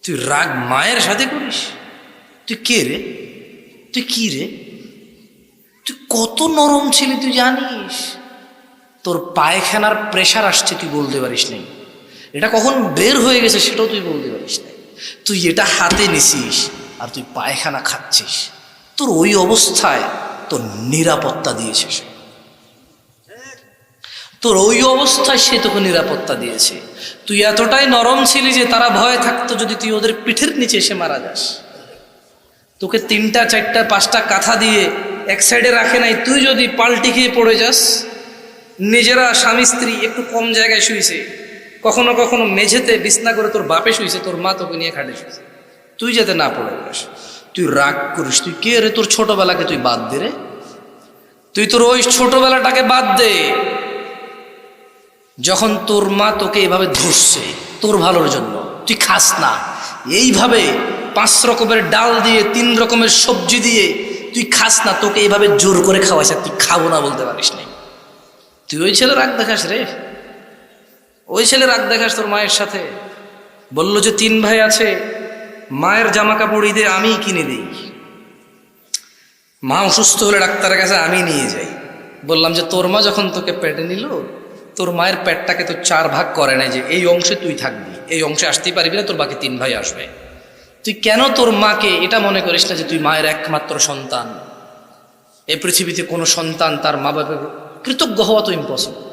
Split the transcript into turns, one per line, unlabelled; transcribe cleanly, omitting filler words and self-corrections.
তুই রাগ মায়ের সাথে করিস? তুই কে রে? তুই কি রে? তুই কত নরম ছিলি তুই জানিস? তোর পায়খানার প্রেশার আসছে তুই বলতে পারিস নাই, এটা কখন বের হয়ে গেছে সেটাও তুই বলতে পারিস নাই। তুই এটা হাতে নিছিস আর তুই পায়খানা খাচ্ছিস। তোর ওই অবস্থায় তোর নিরাপত্তা দিয়েছে সে, তোর ওই অবস্থায় সে তোকে নিরাপত্তা দিয়েছে। তুই এতটাই নরম ছিলি যে তারা ভয় থাকতো যদি তুই ওদের পিঠের নিচে এসে মারা যাস। তোকে 3টা 4টা 5টা কাঁথা দিয়ে এক সাইডে রাখে নাই, তুই যদি পাল্টি খেয়ে পড়ে যাস। নিজেরা স্বামী স্ত্রী একটু কম জায়গায় শুয়েছে, কখনো কখনো মেঝেতে বিছনা করে তোর বাপে শুয়েছে, তোর মা তোকে নিয়ে খাটে শুয়েছে, তুই যাতে না পড়ে যাস। তুই রাগ করিস? তুই কে রে? তোর ছোটবেলাকে তুই বাদ দে রে, তুই তোর ওই ছোটবেলাটাকে বাদ দে যখন তোর মা তোকে এভাবে ধরছে তোর ভালোর জন্য। তুই খাস না এইভাবে 5 রকমের ডাল দিয়ে 3 রকমের সবজি দিয়ে তুই খাস না, তোকে এইভাবে জোর করে খাওয়াইছে, তুই খাবো না বলতে পারিস নাই। তুই ওই ছেলে রাগ দেখাস রে, ওই ছেলে রাগ দেখাস তোর মায়ের সাথে। বললো যে 3 ভাই আছে, মায়ের জামা কাপড় ঈদে আমিই কিনে দিই, মা অসুস্থ হলে ডাক্তারের কাছে আমি নিয়ে যাই। বললাম যে তোর মা যখন তোকে পেটে নিল, তোর মায়ের পেটটাকে তো 4 ভাগ করে নাই যে এই অংশে তুই থাকবি, এই অংশে আসতেই পারবি না, তোর বাকি 3 ভাই আসবে। তুই কেন তোর মাকে এটা মনে করিস না যে তুই মায়ের একমাত্র সন্তান? এই পৃথিবীতে কোনো সন্তান তার মা বাবার কৃতজ্ঞ হওয়া তো ইম্পসিবল।